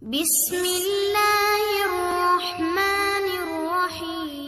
بسم اللہ الرحمن الرحیم۔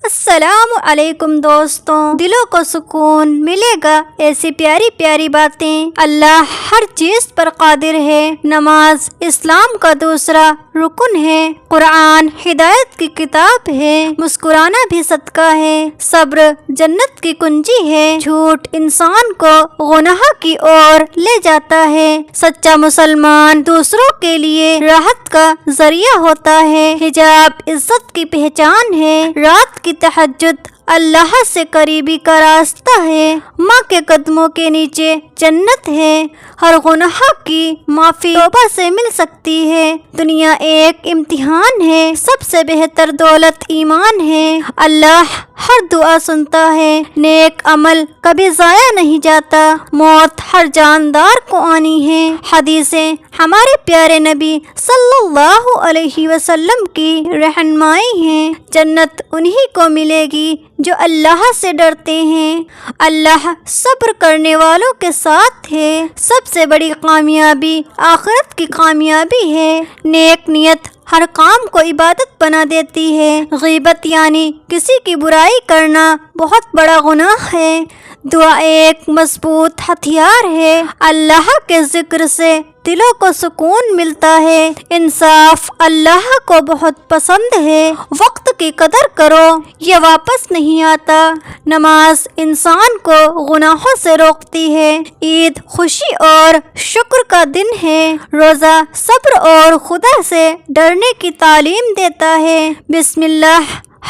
السلام علیکم دوستوں، دلوں کو سکون ملے گا ایسی پیاری پیاری باتیں۔ اللہ ہر چیز پر قادر ہے۔ نماز اسلام کا دوسرا رکن ہے۔ قرآن ہدایت کی کتاب ہے۔ مسکرانا بھی صدقہ ہے۔ صبر جنت کی کنجی ہے۔ جھوٹ انسان کو گناہ کی اور لے جاتا ہے۔ سچا مسلمان دوسروں کے لیے راحت کا ذریعہ ہوتا ہے۔ حجاب عزت کی پہچان ہے۔ رات کی تہجد اللہ سے قریبی کا راستہ ہے۔ ماں کے قدموں کے نیچے جنت ہے۔ ہر گناہ کی معافی توبہ سے مل سکتی ہے۔ دنیا ایک امتحان ہے۔ سب سے بہتر دولت ایمان ہے۔ اللہ ہر دعا سنتا ہے۔ نیک عمل کبھی ضائع نہیں جاتا۔ موت ہر جاندار کو آنی ہے۔ حدیثیں ہمارے پیارے نبی صلی اللہ علیہ وسلم کی رہنمائی ہیں۔ جنت انہی کو ملے گی جو اللہ سے ڈرتے ہیں۔ اللہ صبر کرنے والوں کے ساتھ ہے۔ سب سے بڑی کامیابی آخرت کی کامیابی ہے۔ نیک نیت ہر کام کو عبادت بنا دیتی ہے۔ غیبت یعنی کسی کی برائی کرنا بہت بڑا گناہ ہے۔ دعا ایک مضبوط ہتھیار ہے۔ اللہ کے ذکر سے دلوں کو سکون ملتا ہے۔ انصاف اللہ کو بہت پسند ہے۔ وقت کی قدر کرو، یہ واپس نہیں آتا۔ نماز انسان کو گناہوں سے روکتی ہے۔ عید خوشی اور شکر کا دن ہے۔ روزہ صبر اور خدا سے ڈرنے کی تعلیم دیتا ہے۔ بسم اللہ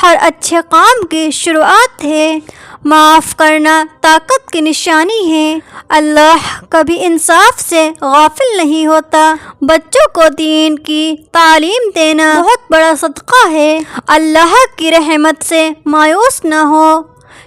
ہر اچھے کام کی شروعات ہے۔ معاف کرنا طاقت کی نشانی ہے۔ اللہ کبھی انصاف سے غافل نہیں ہوتا۔ بچوں کو دین کی تعلیم دینا بہت بڑا صدقہ ہے۔ اللہ کی رحمت سے مایوس نہ ہو۔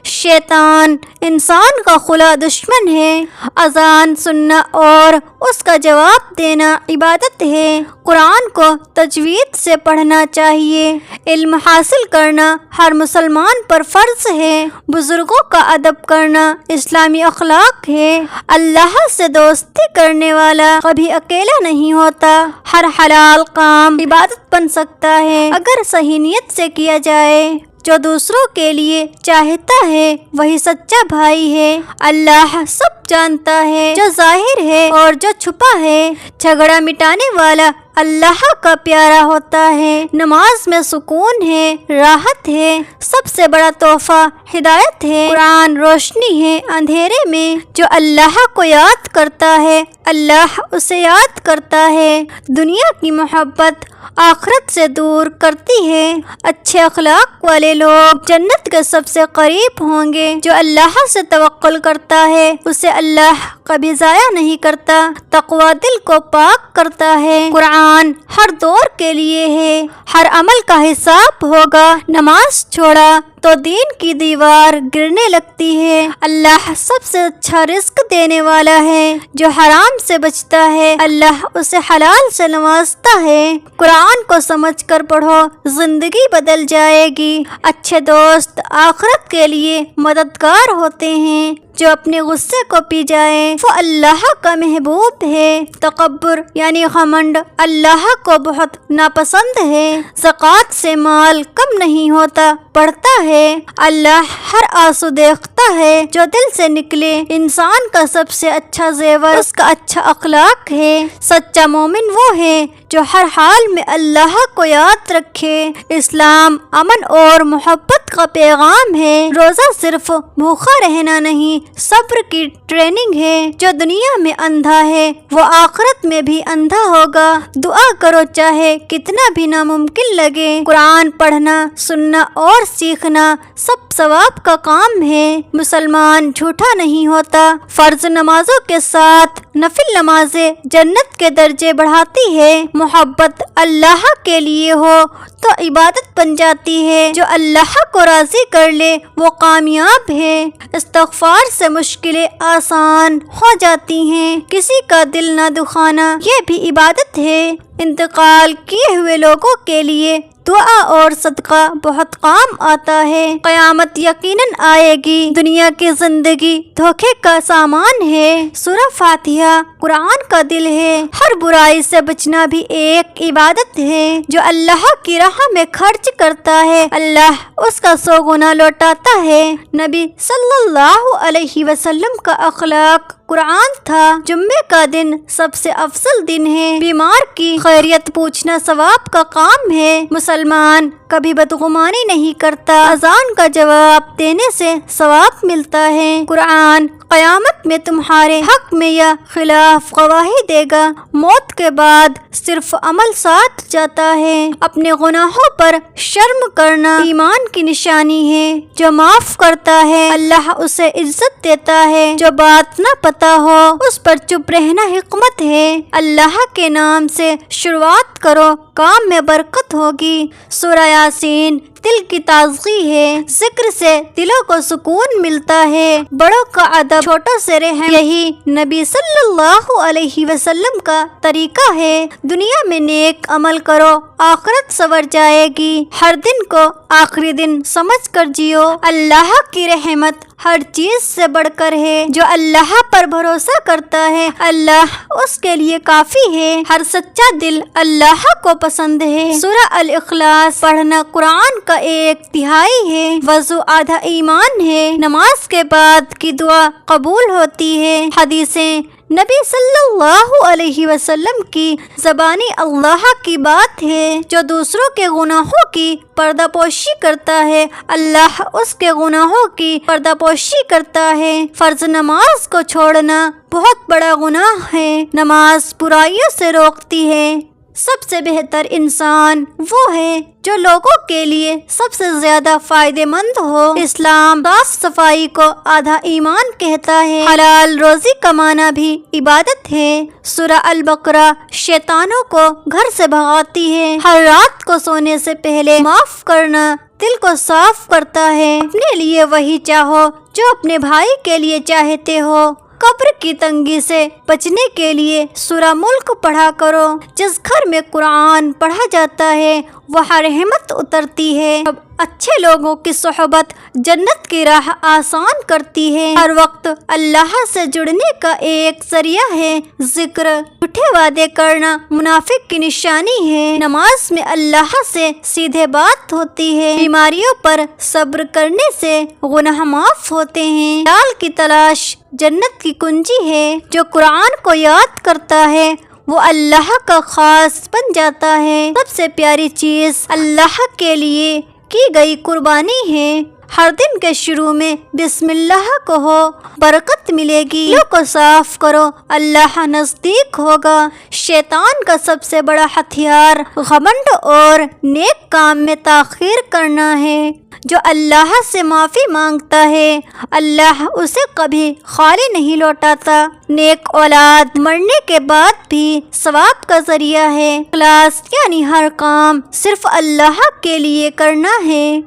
شیطان انسان کا کھلا دشمن ہے۔ اذان سننا اور اس کا جواب دینا عبادت ہے۔ قرآن کو تجوید سے پڑھنا چاہیے۔ علم حاصل کرنا ہر مسلمان پر فرض ہے۔ بزرگوں کا ادب کرنا اسلامی اخلاق ہے۔ اللہ سے دوستی کرنے والا کبھی اکیلا نہیں ہوتا۔ ہر حلال کام عبادت بن سکتا ہے اگر صحیح نیت سے کیا جائے۔ جو دوسروں کے لیے چاہتا ہے وہی سچا بھائی ہے۔ اللہ سب جانتا ہے، جو ظاہر ہے اور جو چھپا ہے۔ جھگڑا مٹانے والا اللہ کا پیارا ہوتا ہے۔ نماز میں سکون ہے، راحت ہے۔ سب سے بڑا تحفہ ہدایت ہے۔ قرآن روشنی ہے اندھیرے میں۔ جو اللہ کو یاد کرتا ہے اللہ اسے یاد کرتا ہے۔ دنیا کی محبت آخرت سے دور کرتی ہے۔ اچھے اخلاق والے لوگ جنت کے سب سے قریب ہوں گے۔ جو اللہ سے توکل کرتا ہے اسے اللہ کبھی ضائع نہیں کرتا۔ تقوی دل کو پاک کرتا ہے۔ قرآن ہر دور کے لیے ہے۔ ہر عمل کا حساب ہوگا۔ نماز چھوڑا تو دین کی دیوار گرنے لگتی ہے۔ اللہ سب سے اچھا رزق دینے والا ہے۔ جو حرام سے بچتا ہے اللہ اسے حلال سے نوازتا ہے۔ قرآن کو سمجھ کر پڑھو، زندگی بدل جائے گی۔ اچھے دوست آخرت کے لیے مددگار ہوتے ہیں۔ جو اپنے غصے کو پی جائے وہ اللہ کا محبوب ہے۔ تکبر یعنی گھمنڈ اللہ کو بہت ناپسند ہے۔ زکوٰۃ سے مال کم نہیں ہوتا، بڑھتا ہے۔ اللہ ہر آنسو دیکھتا ہے جو دل سے نکلے۔ انسان کا سب سے اچھا زیور اس کا اچھا اخلاق ہے۔ سچا مومن وہ ہے جو ہر حال میں اللہ کو یاد رکھے۔ اسلام امن اور محبت کا پیغام ہے۔ روزہ صرف بھوکا رہنا نہیں، صبر کی ٹریننگ ہے۔ جو دنیا میں اندھا ہے وہ آخرت میں بھی اندھا ہوگا۔ دعا کرو چاہے کتنا بھی ناممکن لگے۔ قرآن پڑھنا، سننا اور سیکھنا سب ثواب کا کام ہے۔ مسلمان جھوٹا نہیں ہوتا۔ فرض نمازوں کے ساتھ نفل نمازیں جنت کے درجے بڑھاتی ہے۔ محبت اللہ کے لیے ہو تو عبادت بن جاتی ہے۔ جو اللہ کو راضی کر لے وہ کامیاب ہے۔ استغفار سے مشکلیں آسان ہو جاتی ہیں۔ کسی کا دل نہ دکھانا یہ بھی عبادت ہے۔ انتقال کیے ہوئے لوگوں کے لیے دعا اور صدقہ بہت کام آتا ہے۔ قیامت یقیناً آئے گی، دنیا کی زندگی دھوکے کا سامان ہے۔ سورہ فاتحہ قرآن کا دل ہے۔ ہر برائی سے بچنا بھی ایک عبادت ہے۔ جو اللہ کی راہ میں خرچ کرتا ہے اللہ اس کا 100 گنا لوٹاتا ہے۔ نبی صلی اللہ علیہ وسلم کا اخلاق قرآن تھا۔ جمعے کا دن سب سے افضل دن ہے۔ بیمار کی خیریت پوچھنا ثواب کا کام ہے۔ مسلمان کبھی بدگمانی نہیں کرتا۔ اذان کا جواب دینے سے ثواب ملتا ہے۔ قرآن قیامت میں تمہارے حق میں یا خلاف گواہی دے گا۔ موت کے بعد صرف عمل ساتھ جاتا ہے۔ اپنے گناہوں پر شرم کرنا ایمان کی نشانی ہے۔ جو معاف کرتا ہے اللہ اسے عزت دیتا ہے۔ جو بات نہ پتہ ہو اس پر چپ رہنا حکمت ہے۔ اللہ کے نام سے شروعات کرو، کام میں برکت ہوگی۔ سورہ یاسین دل کی تازگی ہے۔ ذکر سے دلوں کو سکون ملتا ہے۔ بڑوں کا ادب، چھوٹوں سے رحم، یہی نبی صلی اللہ علیہ وسلم کا طریقہ ہے۔ دنیا میں نیک عمل کرو، آخرت سنور جائے گی۔ ہر دن کو آخری دن سمجھ کر جیو۔ اللہ کی رحمت ہر چیز سے بڑھ کر ہے۔ جو اللہ پر بھروسہ کرتا ہے اللہ اس کے لیے کافی ہے۔ ہر سچا دل اللہ کو پسند ہے۔ سورہ الاخلاص پڑھنا قرآن کا 1/3 ہے۔ وضو آدھا ایمان ہے۔ نماز کے بعد کی دعا قبول ہوتی ہے۔ حدیثیں نبی صلی اللہ علیہ وسلم کی زبانی اللہ کی بات ہے۔ جو دوسروں کے گناہوں کی پردہ پوشی کرتا ہے اللہ اس کے گناہوں کی پردہ پوشی کرتا ہے۔ فرض نماز کو چھوڑنا بہت بڑا گناہ ہے۔ نماز برائیوں سے روکتی ہے۔ سب سے بہتر انسان وہ ہے جو لوگوں کے لیے سب سے زیادہ فائدہ مند ہو۔ اسلام صاف صفائی کو آدھا ایمان کہتا ہے۔ حلال روزی کمانا بھی عبادت ہے۔ سورہ البقرہ شیطانوں کو گھر سے بھگاتی ہے۔ ہر رات کو سونے سے پہلے معاف کرنا دل کو صاف کرتا ہے۔ اپنے لیے وہی چاہو جو اپنے بھائی کے لیے چاہتے ہو۔ قبر کی تنگی سے بچنے کے لیے سورہ ملک پڑھا کرو۔ جس گھر میں قرآن پڑھا جاتا ہے وہاں رحمت اترتی ہے۔ اب اچھے لوگوں کی صحبت جنت کی راہ آسان کرتی ہے۔ ہر وقت اللہ سے جڑنے کا ایک ذریعہ ہے۔ ذکر، جھوٹے وعدے کرنا منافق کی نشانی ہے۔ نماز میں اللہ سے سیدھے بات ہوتی ہے۔ بیماریوں پر صبر کرنے سے گناہ معاف ہوتے ہیں۔ حلال کی تلاش جنت کی کنجی ہے۔ جو قرآن کو یاد کرتا ہے وہ اللہ کا خاص بن جاتا ہے۔ سب سے پیاری چیز اللہ کے لیے کی گئی قربانی ہے۔ ہر دن کے شروع میں بسم اللہ کہو، برکت ملے گی۔ دلوں کو صاف کرو، اللہ نزدیک ہوگا۔ شیطان کا سب سے بڑا ہتھیار گھمنڈ اور نیک کام میں تاخیر کرنا ہے۔ جو اللہ سے معافی مانگتا ہے اللہ اسے کبھی خالی نہیں لوٹاتا۔ نیک اولاد مرنے کے بعد بھی ثواب کا ذریعہ ہے۔ اخلاص یعنی ہر کام صرف اللہ کے لیے کرنا ہے۔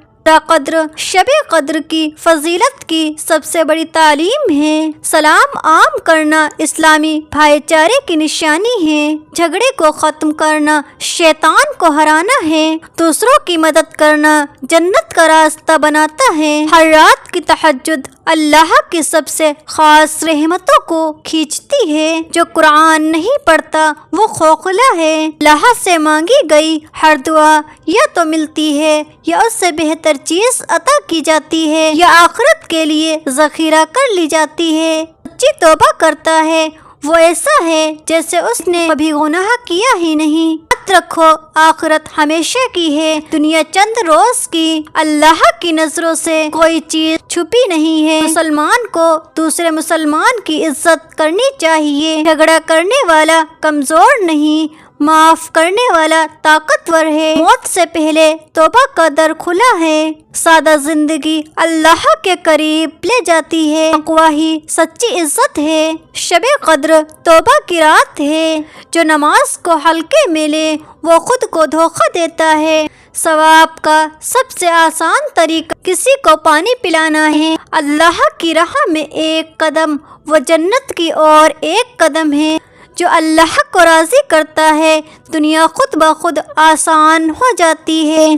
قدر شب قدر کی فضیلت کی سب سے بڑی تعلیم ہے۔ سلام عام کرنا اسلامی بھائی چارے کی نشانی ہے۔ جھگڑے کو ختم کرنا شیطان کو ہرانا ہے۔ دوسروں کی مدد کرنا جنت کا راستہ بناتا ہے۔ ہر رات کی تہجد اللہ کی سب سے خاص رحمتوں کو کھینچتی ہے۔ جو قرآن نہیں پڑھتا وہ کھوکھلا ہے۔ اللہ سے مانگی گئی ہر دعا یا تو ملتی ہے یا اس سے بہتر چیز عطا کی جاتی ہے یا آخرت کے لیے ذخیرہ کر لی جاتی ہے۔ سچی توبہ کرتا ہے وہ ایسا ہے جیسے اس نے کبھی گناہ کیا ہی نہیں۔ یاد رکھو آخرت ہمیشہ کی ہے، دنیا چند روز کی۔ اللہ کی نظروں سے کوئی چیز چھپی نہیں ہے۔ مسلمان کو دوسرے مسلمان کی عزت کرنی چاہیے۔ جھگڑا کرنے والا کمزور نہیں، معاف کرنے والا طاقتور ہے۔ موت سے پہلے توبہ کا در کھلا ہے۔ سادہ زندگی اللہ کے قریب لے جاتی ہے۔ تقویٰ ہی سچی عزت ہے۔ شب قدر توبہ کی رات ہے۔ جو نماز کو ہلکے میں لے وہ خود کو دھوکہ دیتا ہے۔ ثواب کا سب سے آسان طریقہ کسی کو پانی پلانا ہے۔ اللہ کی راہ میں ایک قدم وہ جنت کی اور ایک قدم ہے۔ جو اللہ کو راضی کرتا ہے دنیا خود بخود آسان ہو جاتی ہے۔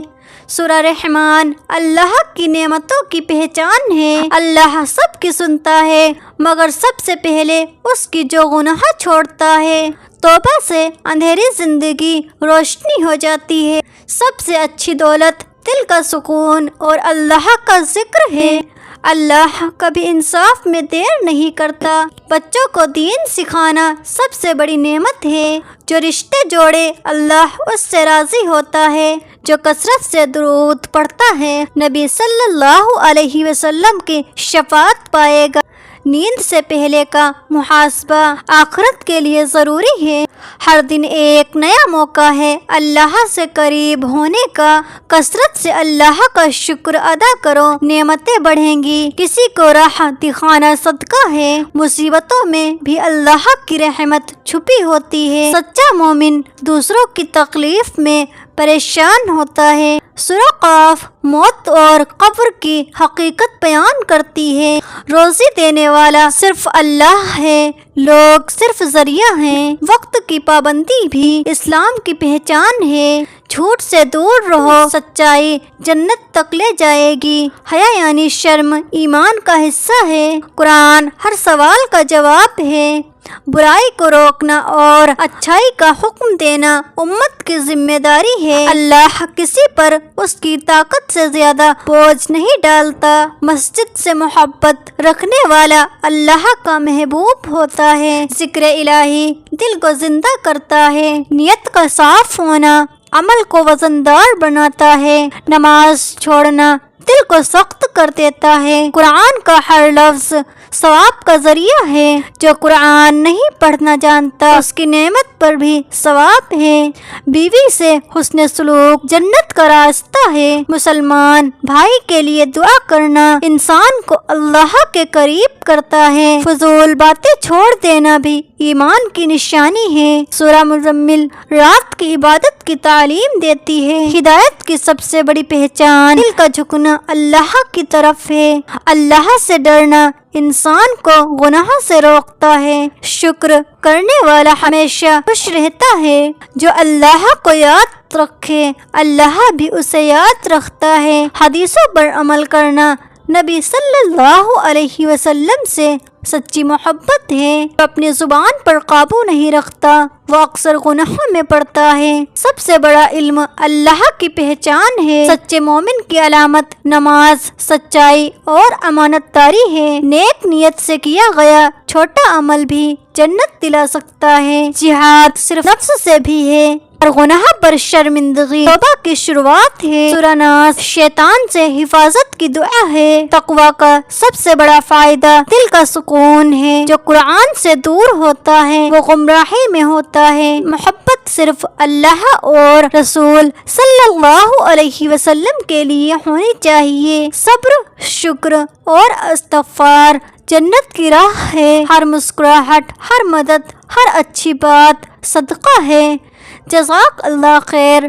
سورہ رحمان اللہ کی نعمتوں کی پہچان ہے۔ اللہ سب کی سنتا ہے مگر سب سے پہلے اس کی جو گناہ چھوڑتا ہے۔ توبہ سے اندھیری زندگی روشنی ہو جاتی ہے۔ سب سے اچھی دولت دل کا سکون اور اللہ کا ذکر ہے۔ اللہ کبھی انصاف میں دیر نہیں کرتا۔ بچوں کو دین سکھانا سب سے بڑی نعمت ہے۔ جو رشتے جوڑے اللہ اس سے راضی ہوتا ہے۔ جو کثرت سے درود پڑھتا ہے نبی صلی اللہ علیہ وسلم کی شفاعت پائے گا۔ نیند سے پہلے کا محاسبہ آخرت کے لیے ضروری ہے۔ ہر دن ایک نیا موقع ہے اللہ سے قریب ہونے کا۔ کثرت سے اللہ کا شکر ادا کرو، نعمتیں بڑھیں گی۔ کسی کو راہ دکھانا صدقہ ہے۔ مصیبتوں میں بھی اللہ کی رحمت چھپی ہوتی ہے۔ سچا مومن دوسروں کی تکلیف میں پریشان ہوتا ہے۔ سورہ قاف موت اور قبر کی حقیقت بیان کرتی ہے۔ روزی دینے والا صرف اللہ ہے، لوگ صرف ذریعہ ہیں۔ وقت کی پابندی بھی اسلام کی پہچان ہے۔ جھوٹ سے دور رہو، سچائی جنت تک لے جائے گی۔ حیا یعنی شرم ایمان کا حصہ ہے۔ قرآن ہر سوال کا جواب ہے۔ برائی کو روکنا اور اچھائی کا حکم دینا امت کی ذمہ داری ہے۔ اللہ کسی پر اس کی طاقت سے زیادہ بوجھ نہیں ڈالتا۔ مسجد سے محبت رکھنے والا اللہ کا محبوب ہوتا ہے۔ ذکر الہی دل کو زندہ کرتا ہے۔ نیت کا صاف ہونا عمل کو وزندار بناتا ہے۔ نماز چھوڑنا دل کو سخت کر دیتا ہے۔ قرآن کا ہر لفظ ثواب کا ذریعہ ہے۔ جو قرآن نہیں پڑھنا جانتا اس کی نعمت پر بھی ثواب ہے۔ بیوی سے حسن سلوک جنت کا راستہ ہے۔ مسلمان بھائی کے لیے دعا کرنا انسان کو اللہ کے قریب کرتا ہے۔ فضول باتیں چھوڑ دینا بھی ایمان کی نشانی ہے۔ سورہ مزمل رات کی عبادت کی تعلیم دیتی ہے۔ ہدایت کی سب سے بڑی پہچان دل کا جھکنا اللہ کی طرف ہے۔ اللہ سے ڈرنا انسان کو گناہ سے روکتا ہے۔ شکر کرنے والا ہمیشہ خوش رہتا ہے۔ جو اللہ کو یاد رکھے اللہ بھی اسے یاد رکھتا ہے۔ حدیثوں پر عمل کرنا نبی صلی اللہ علیہ وسلم سے سچی محبت ہے۔ جو اپنی زبان پر قابو نہیں رکھتا وہ اکثر گناہوں میں پڑتا ہے۔ سب سے بڑا علم اللہ کی پہچان ہے۔ سچے مومن کی علامت نماز، سچائی اور امانت داری ہے۔ نیک نیت سے کیا گیا چھوٹا عمل بھی جنت دلا سکتا ہے۔ جہاد صرف نفس سے بھی ہے اور گناہ پر شرمندگی توبہ کی شروعات ہے۔ سورہ ناس شیطان سے حفاظت کی دعا ہے۔ تقوی کا سب سے بڑا فائدہ دل کا سکون ہے۔ جو قرآن سے دور ہوتا ہے وہ گمراہی میں ہوتا ہے۔ محبت صرف اللہ اور رسول صلی اللہ علیہ وسلم کے لیے ہونی چاہیے۔ صبر، شکر اور استغفار جنت کی راہ ہے۔ ہر مسکراہٹ، ہر مدد، ہر اچھی بات صدقہ ہے۔ جزاک اللہ خیر۔